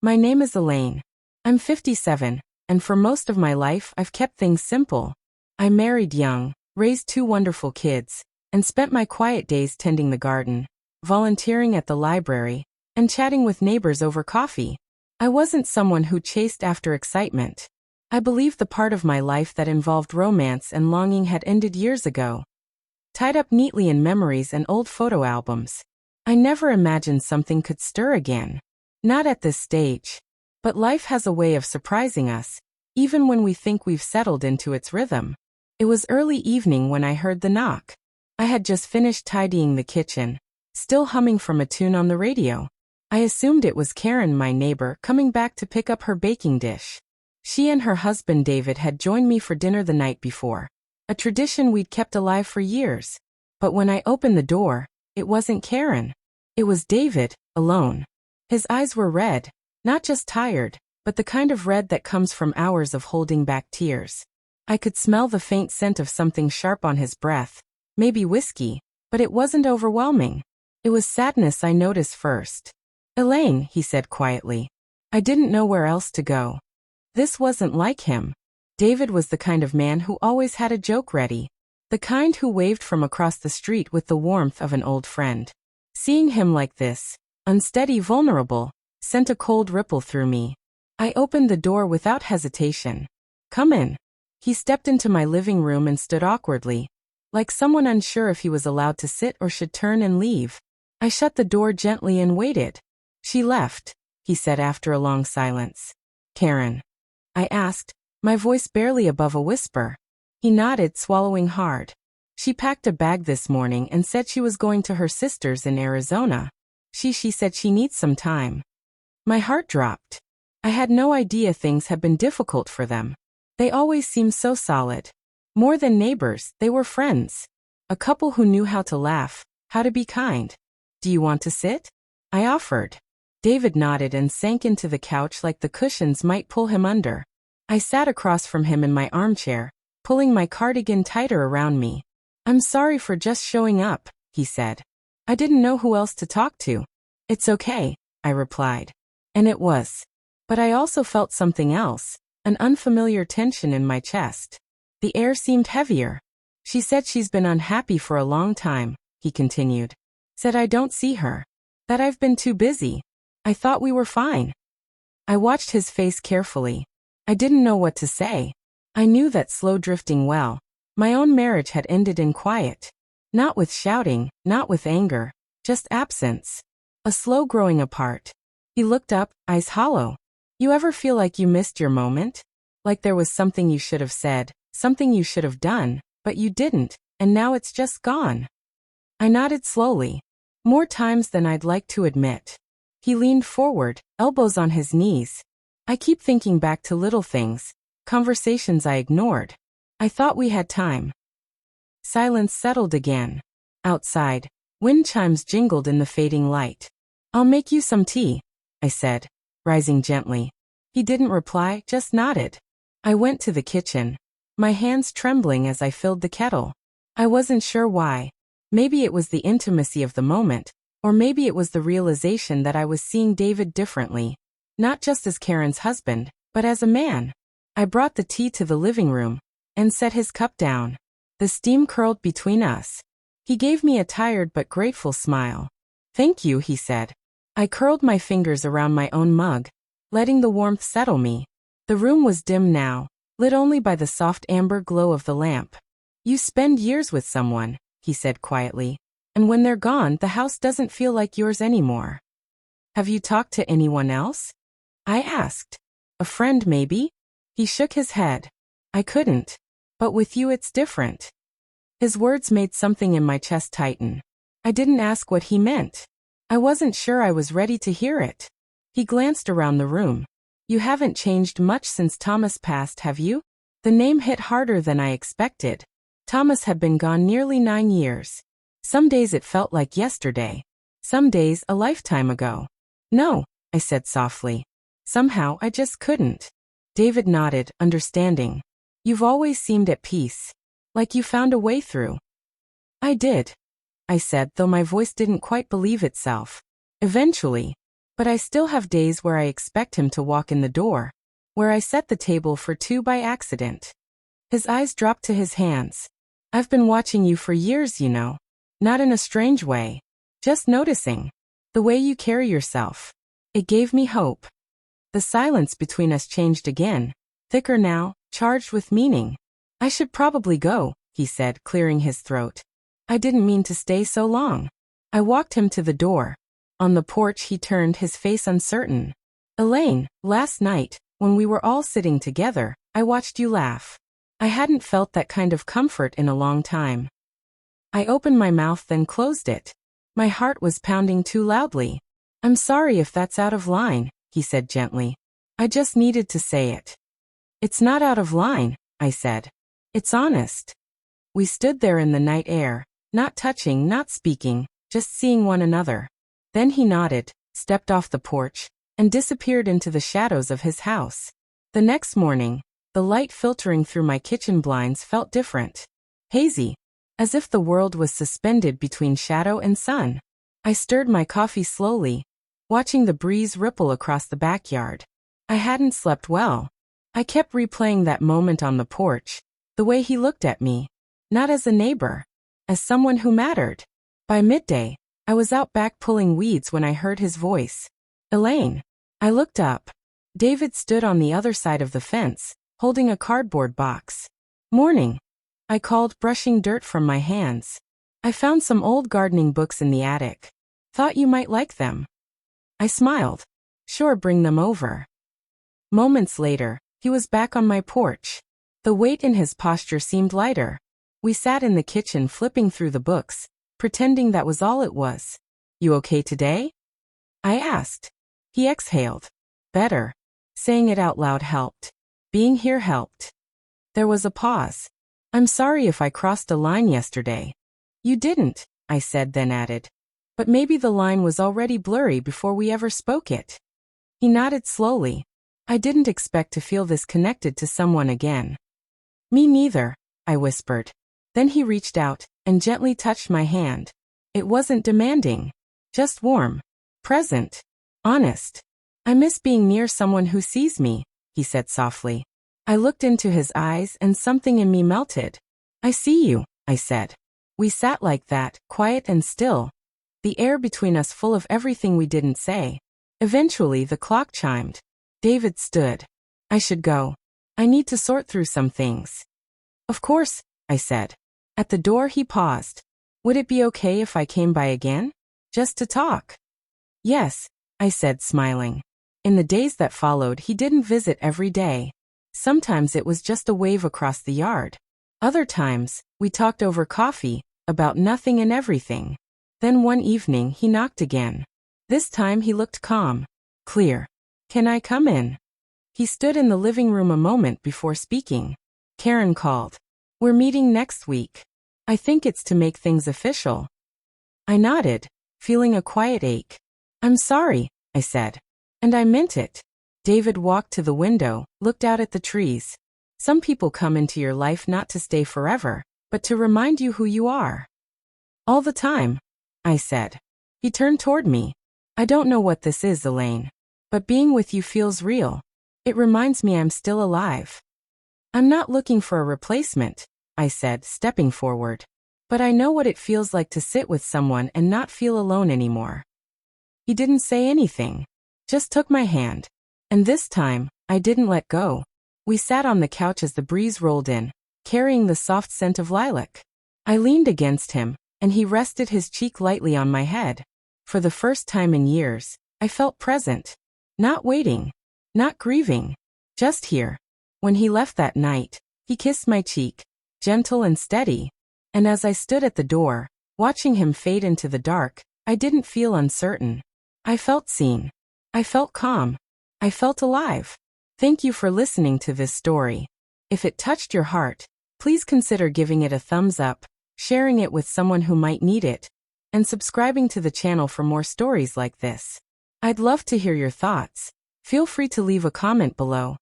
My name is Elaine. I'm 57, and for most of my life I've kept things simple. I married young, raised two wonderful kids, and spent my quiet days tending the garden, volunteering at the library, and chatting with neighbors over coffee. I wasn't someone who chased after excitement. I believed the part of my life that involved romance and longing had ended years ago, tied up neatly in memories and old photo albums. I never imagined something could stir again. Not at this stage. But life has a way of surprising us, even when we think we've settled into its rhythm. It was early evening when I heard the knock. I had just finished tidying the kitchen, still humming from a tune on the radio. I assumed it was Karen, my neighbor, coming back to pick up her baking dish. She and her husband David had joined me for dinner the night before, a tradition we'd kept alive for years. But when I opened the door, it wasn't Karen. It was David, alone. His eyes were red, not just tired, but the kind of red that comes from hours of holding back tears. I could smell the faint scent of something sharp on his breath, maybe whiskey, but it wasn't overwhelming. It was sadness I noticed first. "Elaine," he said quietly. I didn't know where else to go. This wasn't like him. David was the kind of man who always had a joke ready, the kind who waved from across the street with the warmth of an old friend. Seeing him like this, unsteady, vulnerable, sent a cold ripple through me. I opened the door without hesitation. "Come in." He stepped into my living room and stood awkwardly, like someone unsure if he was allowed to sit or should turn and leave. I shut the door gently and waited. "She left," he said after a long silence. "Karen?" I asked, my voice barely above a whisper. He nodded, swallowing hard. "She packed a bag this morning and said she was going to her sister's in Arizona. She said she needs some time." My heart dropped. I had no idea things had been difficult for them. They always seemed so solid. More than neighbors, they were friends. A couple who knew how to laugh, how to be kind. "Do you want to sit?" I offered. David nodded and sank into the couch like the cushions might pull him under. I sat across from him in my armchair, pulling my cardigan tighter around me. "I'm sorry for just showing up," he said. "I didn't know who else to talk to." "It's okay," I replied. And it was. But I also felt something else, an unfamiliar tension in my chest. The air seemed heavier. "She said she's been unhappy for a long time," he continued. "Said I don't see her. That I've been too busy. I thought we were fine." I watched his face carefully. I didn't know what to say. I knew that slow drifting well. My own marriage had ended in quiet. Not with shouting, not with anger, just absence. A slow growing apart. He looked up, eyes hollow. "You ever feel like you missed your moment? Like there was something you should have said, something you should have done, but you didn't, and now it's just gone?" I nodded slowly. More times than I'd like to admit. He leaned forward, elbows on his knees. I keep thinking back to little things, conversations I ignored. I thought we had time. Silence settled again. Outside, wind chimes jingled in the fading light. "I'll make you some tea," I said, rising gently. He didn't reply, just nodded. I went to the kitchen, my hands trembling as I filled the kettle. I wasn't sure why. Maybe it was the intimacy of the moment, or maybe it was the realization that I was seeing David differently. Not just as Karen's husband, but as a man. I brought the tea to the living room and set his cup down. The steam curled between us. He gave me a tired but grateful smile. "Thank you," he said. I curled my fingers around my own mug, letting the warmth settle me. The room was dim now, lit only by the soft amber glow of the lamp. "You spend years with someone," he said quietly, "and when they're gone, the house doesn't feel like yours anymore." "Have you talked to anyone else?" I asked. "A friend, maybe?" He shook his head. "I couldn't. But with you it's different." His words made something in my chest tighten. I didn't ask what he meant. I wasn't sure I was ready to hear it. He glanced around the room. "You haven't changed much since Thomas passed, have you?" The name hit harder than I expected. Thomas had been gone nearly 9 years. Some days it felt like yesterday. Some days a lifetime ago. "No," I said softly. Somehow I just couldn't. David nodded, understanding. "You've always seemed at peace. Like you found a way through." "I did," I said, though my voice didn't quite believe itself. "Eventually. But I still have days where I expect him to walk in the door, where I set the table for two by accident. His eyes dropped to his hands. I've been watching you for years, you know. Not in a strange way. Just noticing. The way you carry yourself. It gave me hope. The silence between us changed again, thicker now, charged with meaning. I should probably go, he said, clearing his throat. I didn't mean to stay so long. I walked him to the door. On the porch he turned, his face uncertain. Elaine, last night, when we were all sitting together, I watched you laugh. I hadn't felt that kind of comfort in a long time. I opened my mouth then closed it. My heart was pounding too loudly. I'm sorry if that's out of line, he said gently. I just needed to say it. It's not out of line, I said. It's honest. We stood there in the night air, not touching, not speaking, just seeing one another. Then he nodded, stepped off the porch, and disappeared into the shadows of his house. The next morning, the light filtering through my kitchen blinds felt different. Hazy, as if the world was suspended between shadow and sun. I stirred my coffee slowly, watching the breeze ripple across the backyard. I hadn't slept well. I kept replaying that moment on the porch, the way he looked at me, not as a neighbor, as someone who mattered. By midday, I was out back pulling weeds when I heard his voice. Elaine. I looked up. David stood on the other side of the fence, holding a cardboard box. Morning. I called, brushing dirt from my hands. I found some old gardening books in the attic. Thought you might like them. I smiled. Sure, bring them over. Moments later, he was back on my porch. The weight in his posture seemed lighter. We sat in the kitchen flipping through the books, pretending that was all it was. You okay today? I asked. He exhaled. Better. Saying it out loud helped. Being here helped. There was a pause. I'm sorry if I crossed a line yesterday. You didn't, I said, then added. But maybe the line was already blurry before we ever spoke it. He nodded slowly. I didn't expect to feel this connected to someone again. Me neither, I whispered. Then he reached out and gently touched my hand. It wasn't demanding, just warm, present, honest. I miss being near someone who sees me, he said softly. I looked into his eyes and something in me melted. I see you, I said. We sat like that, quiet and still. The air between us full of everything we didn't say. Eventually the clock chimed. David stood. I should go. I need to sort through some things. Of course, I said. At the door he paused. Would it be okay if I came by again? Just to talk? Yes, I said, smiling. In the days that followed, he didn't visit every day. Sometimes it was just a wave across the yard. Other times, we talked over coffee, about nothing and everything. Then one evening he knocked again. This time he looked calm, clear. Can I come in? He stood in the living room a moment before speaking. Karen called. We're meeting next week. I think it's to make things official. I nodded, feeling a quiet ache. I'm sorry, I said. And I meant it. David walked to the window, looked out at the trees. Some people come into your life not to stay forever, but to remind you who you are. All the time, I said. He turned toward me. I don't know what this is, Elaine, but being with you feels real. It reminds me I'm still alive. I'm not looking for a replacement, I said, stepping forward. But I know what it feels like to sit with someone and not feel alone anymore. He didn't say anything, just took my hand. And this time, I didn't let go. We sat on the couch as the breeze rolled in, carrying the soft scent of lilac. I leaned against him, and he rested his cheek lightly on my head. For the first time in years, I felt present. Not waiting, not grieving, just here. When he left that night, he kissed my cheek, gentle and steady. And as I stood at the door, watching him fade into the dark, I didn't feel uncertain. I felt seen. I felt calm. I felt alive. Thank you for listening to this story. If it touched your heart, please consider giving it a thumbs up, sharing it with someone who might need it, and subscribing to the channel for more stories like this. I'd love to hear your thoughts. Feel free to leave a comment below.